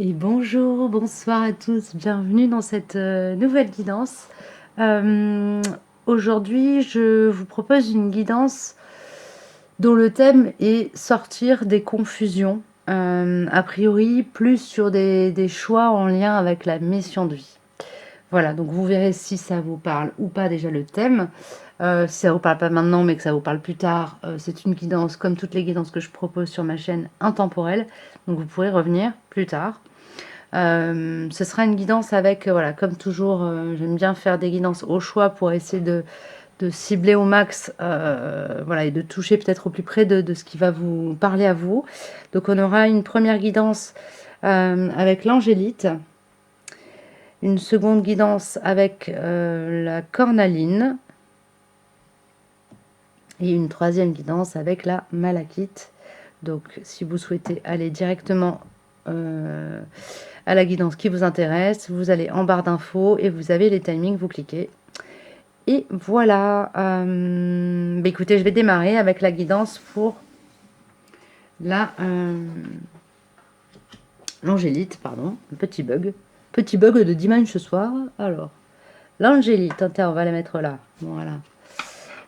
Et bonjour, bonsoir à tous, bienvenue dans cette nouvelle guidance. Euh, Aujourd'hui, je vous propose une guidance dont le thème est sortir des confusions, a priori plus sur des choix en lien avec la mission de vie. Voilà, donc vous verrez si ça vous parle ou pas déjà le thème. Si ça vous parle pas maintenant mais que ça vous parle plus tard, c'est une guidance comme toutes les guidances que je propose sur ma chaîne intemporelle, donc vous pourrez revenir plus tard. Ce sera une guidance avec, voilà, comme toujours, j'aime bien faire des guidances au choix pour essayer de cibler au max, voilà, et de toucher peut-être au plus près de ce qui va vous parler à vous. Donc on aura une première guidance avec l'angélite, une seconde guidance avec la cornaline et une troisième guidance avec la malachite. Donc si vous souhaitez aller directement à la guidance qui vous intéresse, vous allez en barre d'infos et vous avez les timings, vous cliquez. Et voilà, écoutez, je vais démarrer avec la guidance pour l'angélite, pardon, petit bug de dimanche ce soir. Alors, l'angélite, on va la mettre là, voilà.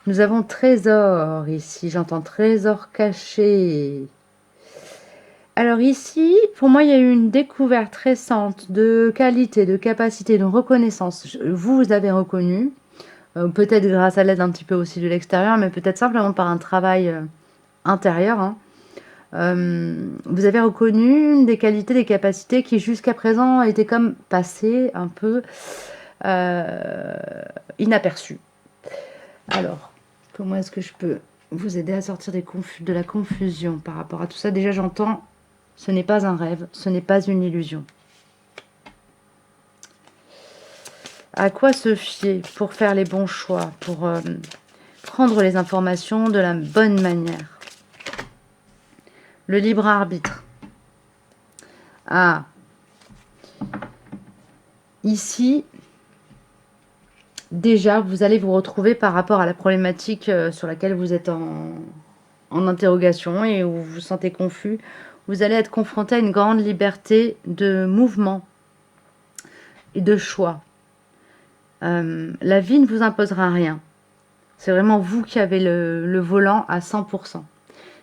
Nous avons trésor ici, j'entends trésor caché. Alors ici, pour moi, il y a eu une découverte récente de qualité, de capacité, de reconnaissance. Vous avez reconnu, peut-être grâce à l'aide un petit peu aussi de l'extérieur, mais peut-être simplement par un travail intérieur. Hein. Vous avez reconnu des qualités, des capacités qui jusqu'à présent étaient comme passées un peu inaperçues. Alors, comment est-ce que je peux vous aider à sortir de la confusion par rapport à tout ça? Déjà, j'entends, ce n'est pas un rêve, ce n'est pas une illusion. À quoi se fier pour faire les bons choix, pour prendre les informations de la bonne manière? Le libre arbitre. Ah, ici, déjà, vous allez vous retrouver par rapport à la problématique sur laquelle vous êtes en interrogation et où vous vous sentez confus. Vous allez être confronté à une grande liberté de mouvement et de choix. La vie ne vous imposera rien. C'est vraiment vous qui avez le volant à 100%.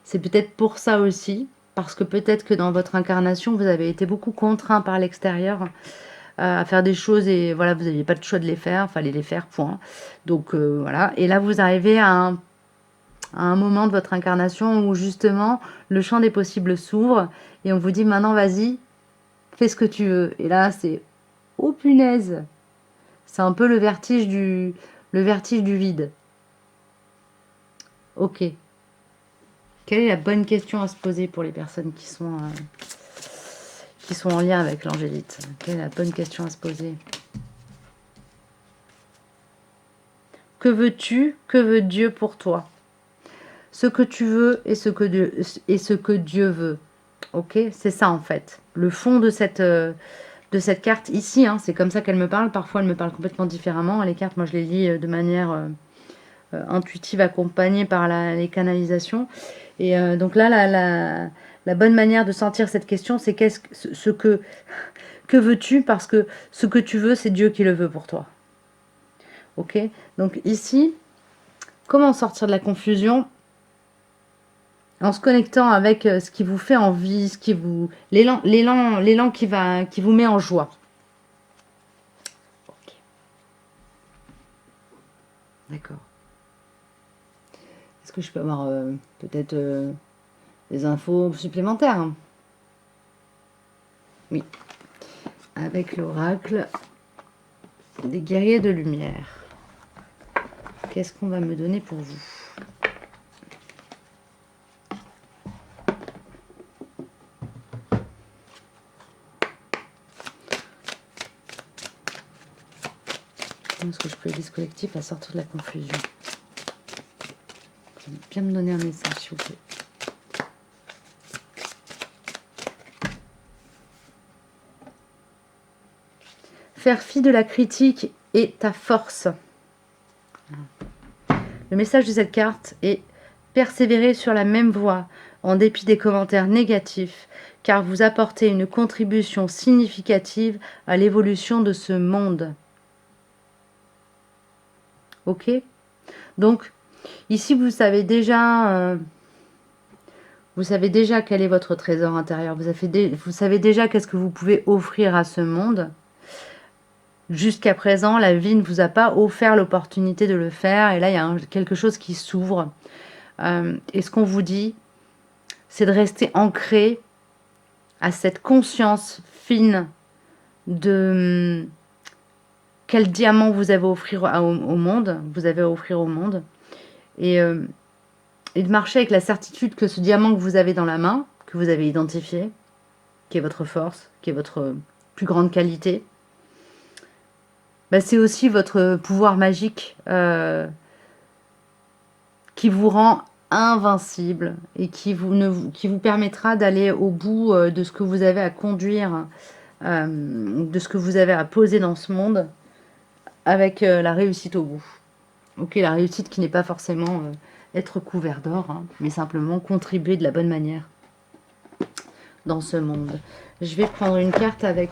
C'est peut-être pour ça aussi, parce que peut-être que dans votre incarnation, vous avez été beaucoup contraint par l'extérieur à faire des choses et voilà, vous n'aviez pas le choix de les faire, il fallait les faire, point. Donc voilà, et là vous arrivez à un moment de votre incarnation où justement le champ des possibles s'ouvre et on vous dit maintenant vas-y, fais ce que tu veux. Et là c'est, oh punaise, c'est un peu le vertige du vide. Ok. Quelle est la bonne question à se poser pour les personnes qui sont en lien avec l'angélite? Quelle est la bonne question à se poser? Que veux-tu? Que veut Dieu pour toi? Ce que tu veux et ce que Dieu veut. Ok? C'est ça en fait. Le fond de cette carte ici, hein, c'est comme ça qu'elle me parle. Parfois, elle me parle complètement différemment. Les cartes, moi, je les lis de manière intuitive, accompagnée par les canalisations. Et donc là, la bonne manière de sentir cette question, c'est que veux-tu? Parce que ce que tu veux, c'est Dieu qui le veut pour toi. Ok? Donc ici, comment sortir de la confusion en se connectant avec ce qui vous fait envie, l'élan qui vous met en joie. Ok. D'accord. Est-ce que je peux avoir peut-être des infos supplémentaires? Oui. Avec l'oracle des guerriers de lumière. Qu'est-ce qu'on va me donner pour vous? Comment est-ce que je peux aider ce collectif à sortir de la confusion? Vous allez bien me donner un message, s'il vous plaît. Faire fi de la critique est ta force. Le message de cette carte est persévérer sur la même voie en dépit des commentaires négatifs, car vous apportez une contribution significative à l'évolution de ce monde. Ok? Donc, ici, vous savez déjà quel est votre trésor intérieur. Vous savez déjà qu'est-ce que vous pouvez offrir à ce monde. Jusqu'à présent, la vie ne vous a pas offert l'opportunité de le faire. Et là, il y a quelque chose qui s'ouvre. Et ce qu'on vous dit, c'est de rester ancré à cette conscience fine de quel diamant vous avez à offrir au monde. Vous avez à offrir au monde. Et de marcher avec la certitude que ce diamant que vous avez dans la main, que vous avez identifié, qui est votre force, qui est votre plus grande qualité, bah, c'est aussi votre pouvoir magique qui vous rend invincible et qui vous permettra d'aller au bout de ce que vous avez à conduire, de ce que vous avez à poser dans ce monde avec la réussite au bout. Ok, la réussite qui n'est pas forcément être couvert d'or, hein, mais simplement contribuer de la bonne manière dans ce monde. Je vais prendre une carte avec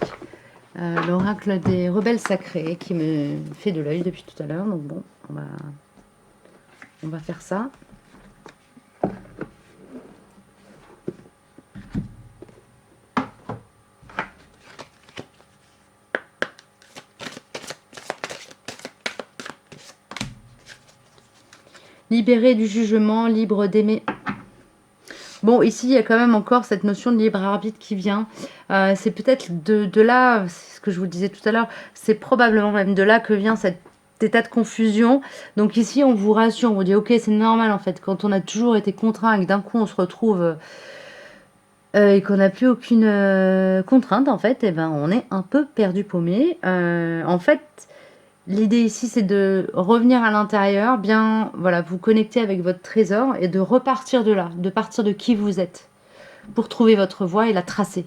l'oracle des rebelles sacrés qui me fait de l'œil depuis tout à l'heure. Donc bon, on va faire ça. Libéré du jugement, libre d'aimer. Bon, ici, il y a quand même encore cette notion de libre arbitre qui vient. C'est peut-être de là, c'est ce que je vous disais tout à l'heure, c'est probablement même de là que vient cet état de confusion. Donc ici, on vous rassure, on vous dit, ok, c'est normal en fait, quand on a toujours été contraint et que d'un coup on se retrouve et qu'on n'a plus aucune contrainte, en fait, et ben, on est un peu perdu paumé. En fait, l'idée ici, c'est de revenir à l'intérieur, bien voilà, vous connecter avec votre trésor et de repartir de là, de partir de qui vous êtes, pour trouver votre voie et la tracer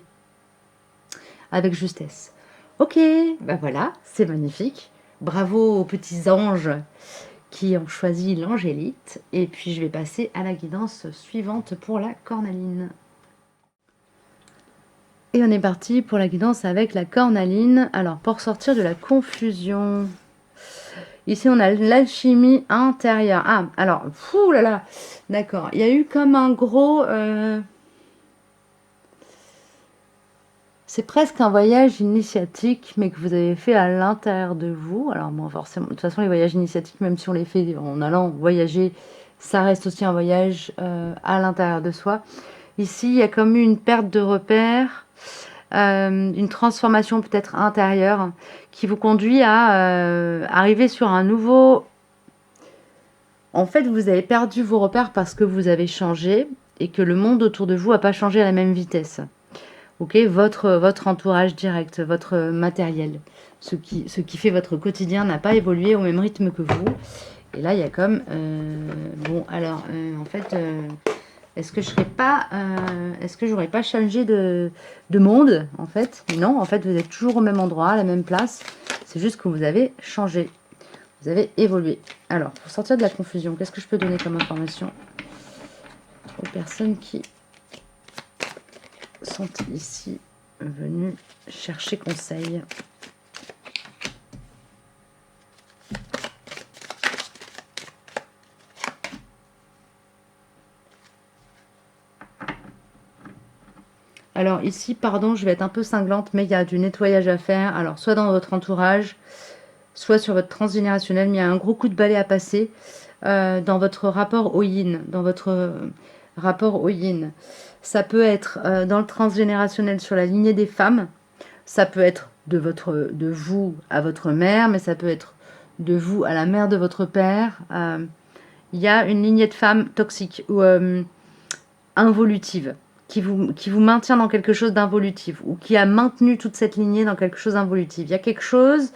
avec justesse. Ok, ben voilà, c'est magnifique. Bravo aux petits anges qui ont choisi l'angélite. Et puis je vais passer à la guidance suivante pour la cornaline. Et on est parti pour la guidance avec la cornaline. Alors, pour sortir de la confusion, ici on a l'alchimie intérieure. Ah, alors, fou là là, d'accord. Il y a eu comme un gros... c'est presque un voyage initiatique, mais que vous avez fait à l'intérieur de vous. Alors, moi, forcément, de toute façon, les voyages initiatiques, même si on les fait en allant voyager, ça reste aussi un voyage à l'intérieur de soi. Ici, il y a comme eu une perte de repères. Une transformation peut-être intérieure qui vous conduit à arriver sur un nouveau... En fait, vous avez perdu vos repères parce que vous avez changé et que le monde autour de vous n'a pas changé à la même vitesse. Ok, votre entourage direct, votre matériel, ce qui fait votre quotidien n'a pas évolué au même rythme que vous. Et là, il y a comme... bon, alors, en fait... est-ce que je serais pas, est-ce que j'aurais pas changé de monde en fait? Non, en fait vous êtes toujours au même endroit, à la même place. C'est juste que vous avez changé, vous avez évolué. Alors pour sortir de la confusion, qu'est-ce que je peux donner comme information aux personnes qui sont ici venues chercher conseil? Alors ici, pardon, je vais être un peu cinglante, mais il y a du nettoyage à faire. Alors soit dans votre entourage, soit sur votre transgénérationnel, mais il y a un gros coup de balai à passer dans votre rapport au yin, dans votre rapport au yin. Ça peut être dans le transgénérationnel sur la lignée des femmes, ça peut être de vous à votre mère, mais ça peut être de vous à la mère de votre père. Il y a une lignée de femmes toxiques ou involutive qui vous maintient dans quelque chose d'involutif ou qui a maintenu toute cette lignée dans quelque chose d'involutif. Il y a quelque chose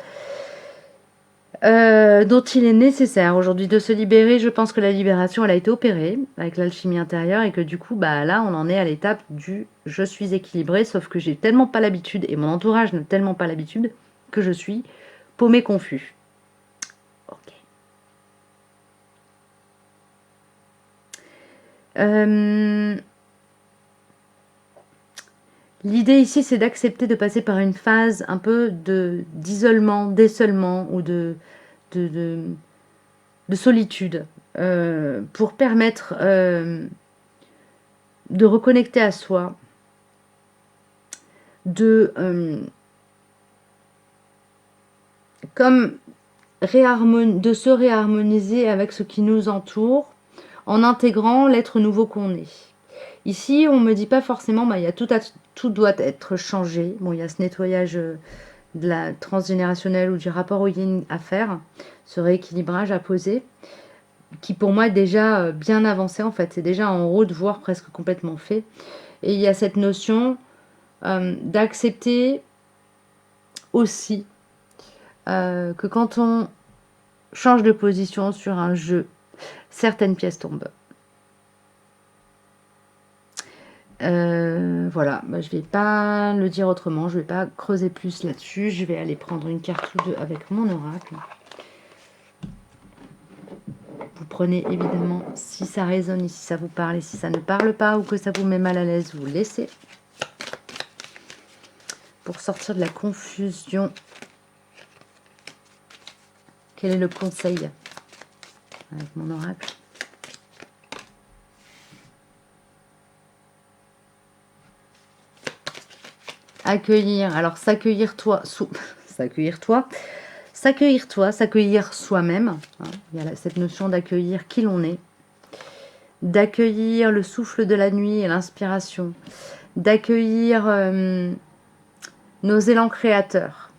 dont il est nécessaire aujourd'hui de se libérer. Je pense que la libération, elle a été opérée avec l'alchimie intérieure et que du coup, bah là, on en est à l'étape du je suis équilibré, sauf que j'ai tellement pas l'habitude et mon entourage n'a tellement pas l'habitude que je suis paumé confus. Ok. L'idée ici, c'est d'accepter de passer par une phase un peu d'isolement, d'essolement ou de, de- de solitude pour permettre de reconnecter à soi, comme de se réharmoniser avec ce qui nous entoure en intégrant l'être nouveau qu'on est. Ici, on ne me dit pas forcément, bah, tout doit être changé. Bon, il y a ce nettoyage de la transgénérationnelle ou du rapport au yin à faire, ce rééquilibrage à poser, qui pour moi est déjà bien avancé en fait. C'est déjà en route, voire presque complètement fait. Et il y a cette notion d'accepter aussi que quand on change de position sur un jeu, certaines pièces tombent. Voilà, bah, je vais pas le dire autrement, je vais pas creuser plus là-dessus. Je vais aller prendre une carte ou deux avec mon oracle. Vous prenez évidemment si ça résonne et si ça vous parle, et si ça ne parle pas ou que ça vous met mal à l'aise, vous laissez. Pour sortir de la confusion, quel est le conseil avec mon oracle? Accueillir, alors s'accueillir s'accueillir toi, s'accueillir soi-même. Hein, il y a cette notion d'accueillir qui l'on est, d'accueillir le souffle de la nuit et l'inspiration, d'accueillir nos élans créateurs.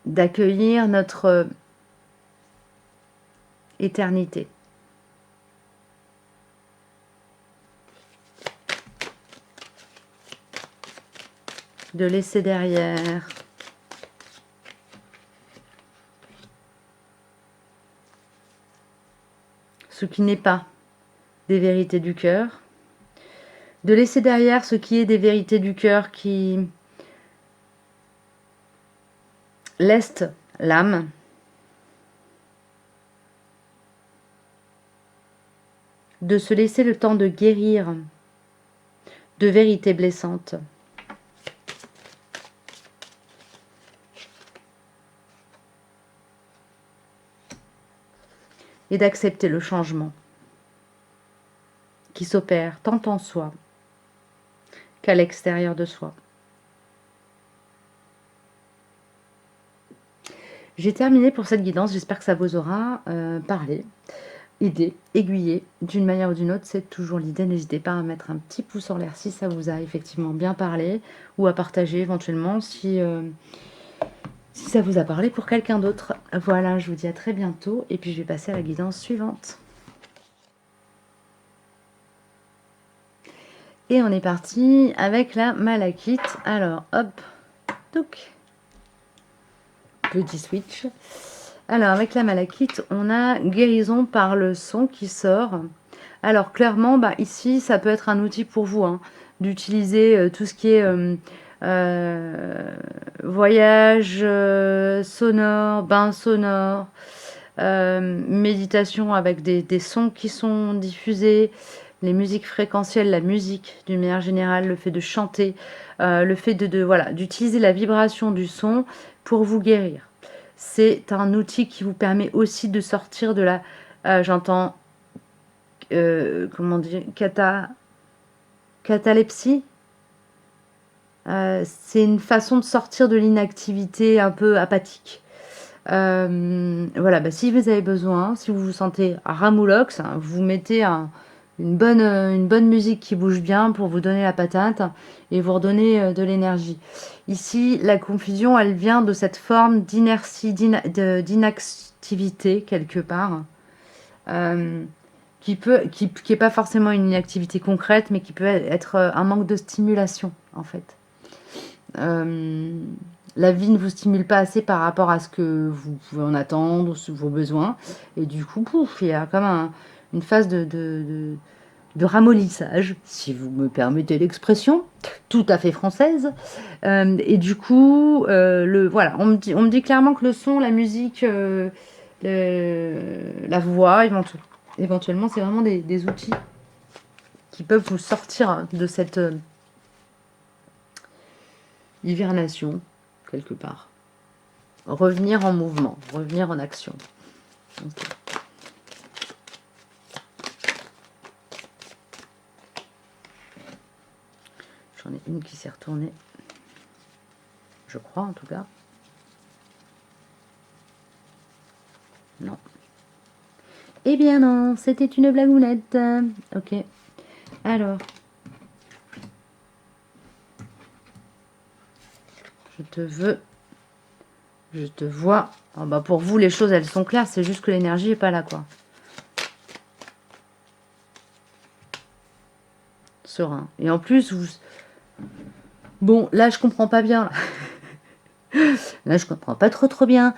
D'accueillir notre éternité. De laisser derrière ce qui n'est pas des vérités du cœur, de laisser derrière ce qui est des vérités du cœur qui lestent l'âme, de se laisser le temps de guérir de vérités blessantes. Et d'accepter le changement qui s'opère tant en soi qu'à l'extérieur de soi. J'ai terminé pour cette guidance, j'espère que ça vous aura parlé, aidé, aiguillé d'une manière ou d'une autre, c'est toujours l'idée. N'hésitez pas à mettre un petit pouce en l'air si ça vous a effectivement bien parlé, ou à partager éventuellement si ça vous a parlé pour quelqu'un d'autre. Voilà, je vous dis à très bientôt, et puis je vais passer à la guidance suivante. Et on est parti avec la malachite. Alors, hop, touc. Petit switch. Alors, avec la malachite, on a guérison par le son qui sort. Alors, clairement, bah, ici, ça peut être un outil pour vous, hein, d'utiliser tout ce qui est voyage sonore, bain sonore, méditation avec des sons qui sont diffusés, les musiques fréquentielles, la musique d'une manière générale, le fait de chanter, le fait voilà, d'utiliser la vibration du son pour vous guérir. C'est un outil qui vous permet aussi de sortir de la, j'entends, comment dire, catalepsie. C'est une façon de sortir de l'inactivité un peu apathique. Voilà, bah, si vous avez besoin, si vous vous sentez ramoulox, hein, vous mettez une bonne musique qui bouge bien pour vous donner la patate et vous redonner de l'énergie. Ici, la confusion, elle vient de cette forme d'inertie, d'inactivité quelque part, qui est pas forcément une inactivité concrète, mais qui peut être un manque de stimulation en fait. La vie ne vous stimule pas assez par rapport à ce que vous pouvez en attendre, vos besoins. Et du coup, pouf, il y a comme une phase de ramollissage, si vous me permettez l'expression, tout à fait française. Et du coup, voilà, on me dit clairement que le son, la musique, la voix, éventuellement, c'est vraiment des outils qui peuvent vous sortir de cette hibernation, quelque part. Revenir en mouvement, revenir en action. Okay. J'en ai une qui s'est retournée. Je crois, en tout cas. Non. Eh bien non, c'était une blagounette. Ok. Alors. Je te veux. Je te vois. Oh bah pour vous, les choses, elles sont claires. C'est juste que l'énergie n'est pas là, quoi. Serein. Et en plus, vous... Bon, là, je comprends pas bien. Là, je comprends pas trop bien.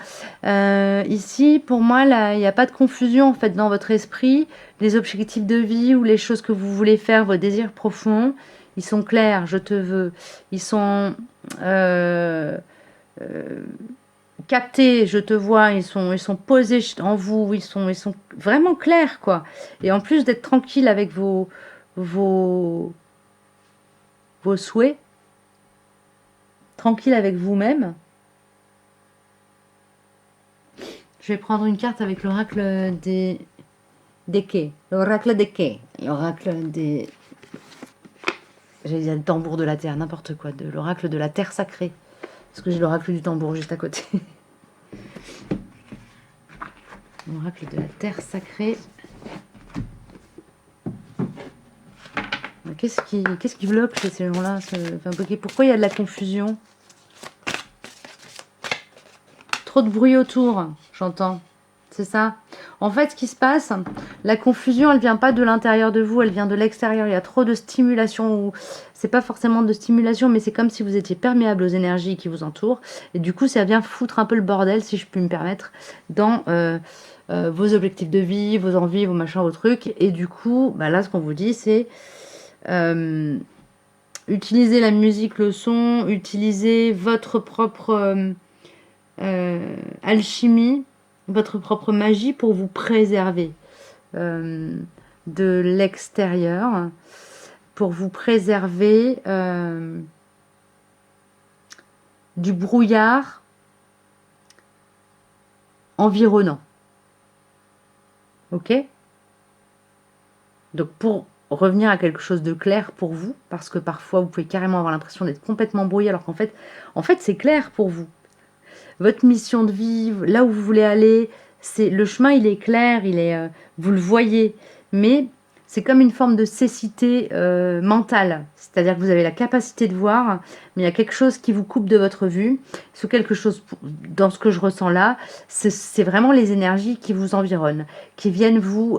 Ici, pour moi, là, il n'y a pas de confusion, en fait, dans votre esprit. Les objectifs de vie ou les choses que vous voulez faire, vos désirs profonds, ils sont clairs, je te veux. Ils sont captés, je te vois. Ils sont posés en vous. Ils sont vraiment clairs, quoi. Et en plus d'être tranquille avec vos souhaits, tranquille avec vous-même, je vais prendre une carte avec l'oracle des quais. L'oracle des quais. L'oracle des... J'allais dire le tambour de la terre, n'importe quoi. De l'oracle de la terre sacrée. Parce que j'ai l'oracle du tambour juste à côté. L'oracle de la terre sacrée. Qu'est-ce qui bloque chez ces gens-là? Pourquoi il y a de la confusion? Trop de bruit autour, j'entends. C'est ça. En fait, ce qui se passe, la confusion, elle vient pas de l'intérieur de vous, elle vient de l'extérieur. Il y a trop de stimulation, ou c'est pas forcément de stimulation, mais c'est comme si vous étiez perméable aux énergies qui vous entourent. Et du coup, ça vient foutre un peu le bordel, si je puis me permettre, dans vos objectifs de vie, vos envies, vos machins, vos trucs. Et du coup, bah là, ce qu'on vous dit, c'est utiliser la musique, le son, utiliser votre propre alchimie, votre propre magie pour vous préserver de l'extérieur, pour vous préserver du brouillard environnant. Ok? Donc pour revenir à quelque chose de clair pour vous, parce que parfois vous pouvez carrément avoir l'impression d'être complètement brouillé, alors qu'en fait c'est clair pour vous. Votre mission de vie, là où vous voulez aller, le chemin, il est clair, vous le voyez, mais c'est comme une forme de cécité mentale. C'est-à-dire que vous avez la capacité de voir, mais il y a quelque chose qui vous coupe de votre vue. C'est quelque chose, dans ce que je ressens là, c'est vraiment les énergies qui vous environnent, qui viennent vous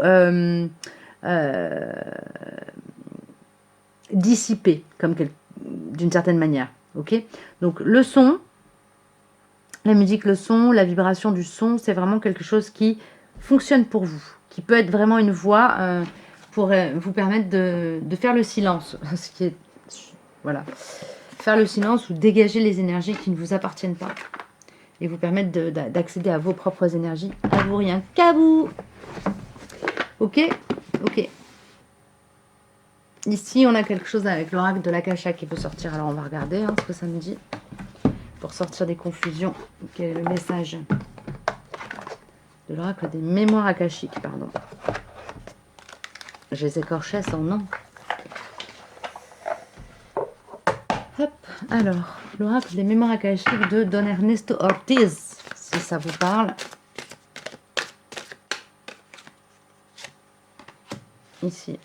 dissiper, d'une certaine manière. Ok? Donc le son, la musique, le son, la vibration du son, c'est vraiment quelque chose qui fonctionne pour vous, qui peut être vraiment une voix pour vous permettre de faire le silence. Ce qui est, voilà. Faire le silence ou dégager les énergies qui ne vous appartiennent pas. Et vous permettre d'accéder à vos propres énergies, à vous, rien qu'à vous. Ok? Ok. Ici, on a quelque chose avec l'oracle de l'Akasha qui peut sortir. Alors, on va regarder ce que ça me dit. Pour sortir des confusions. Quel est le message de l'oracle des mémoires akashiques, pardon. Je les écorchais sans nom. Hop, alors, l'oracle des mémoires akashiques de Don Ernesto Ortiz, si ça vous parle. Ici.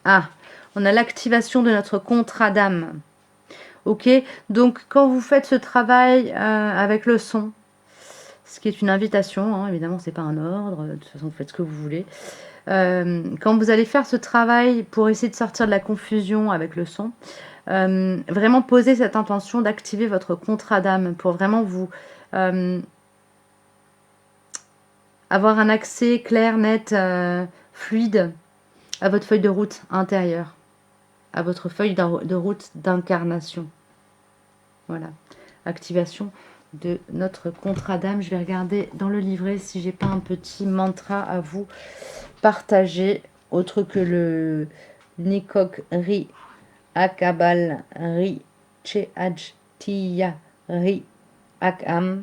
Ah, on a l'activation de notre contrat d'âme. Ok, donc quand vous faites ce travail avec le son, ce qui est une invitation, évidemment c'est pas un ordre, de toute façon vous faites ce que vous voulez. Quand vous allez faire ce travail pour essayer de sortir de la confusion avec le son, vraiment poser cette intention d'activer votre contrat d'âme pour vraiment vous avoir un accès clair, net, fluide à votre feuille de route intérieure, à votre feuille de route d'incarnation. Voilà, activation de notre contrat d'âme. Je vais regarder dans le livret si j'ai pas un petit mantra à vous partager, autre que le Nikok Ri Akabal Ri Cheajtiya Ri Akam,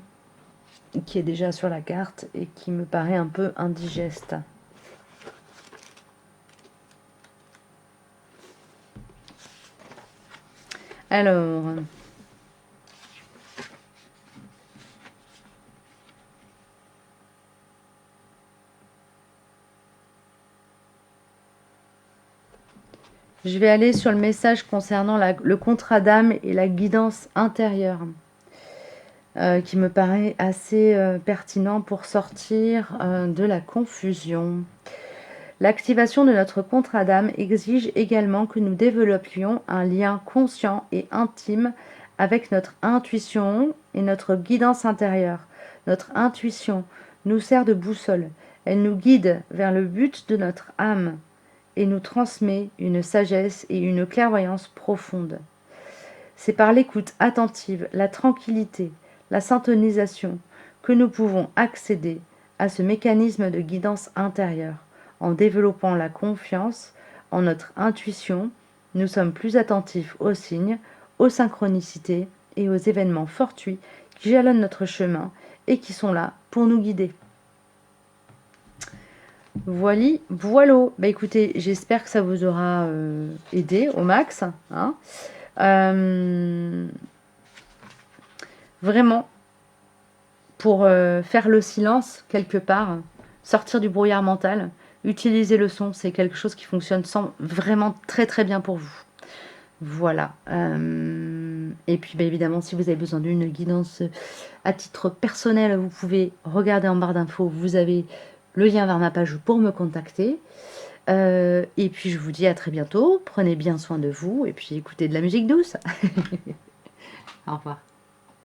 qui est déjà sur la carte et qui me paraît un peu indigeste. Alors, je vais aller sur le message concernant le contrat d'âme et la guidance intérieure, qui me paraît assez pertinent pour sortir de la confusion. L'activation de notre contrat d'âme exige également que nous développions un lien conscient et intime avec notre intuition et notre guidance intérieure. Notre intuition nous sert de boussole. Elle nous guide vers le but de notre âme et nous transmet une sagesse et une clairvoyance profonde. C'est par l'écoute attentive, la tranquillité, la syntonisation que nous pouvons accéder à ce mécanisme de guidance intérieure. En développant la confiance en notre intuition, nous sommes plus attentifs aux signes, aux synchronicités et aux événements fortuits qui jalonnent notre chemin et qui sont là pour nous guider. Voilà. Bah écoutez, j'espère que ça vous aura aidé au max. Hein. Vraiment, pour faire le silence quelque part, sortir du brouillard mental, utiliser le son, c'est quelque chose qui fonctionne vraiment très très bien pour vous. Voilà. Et puis bah, évidemment, si vous avez besoin d'une guidance à titre personnel, vous pouvez regarder en barre d'infos, vous avez le lien vers ma page pour me contacter. Et puis je vous dis à très bientôt, prenez bien soin de vous et puis écoutez de la musique douce. Au revoir.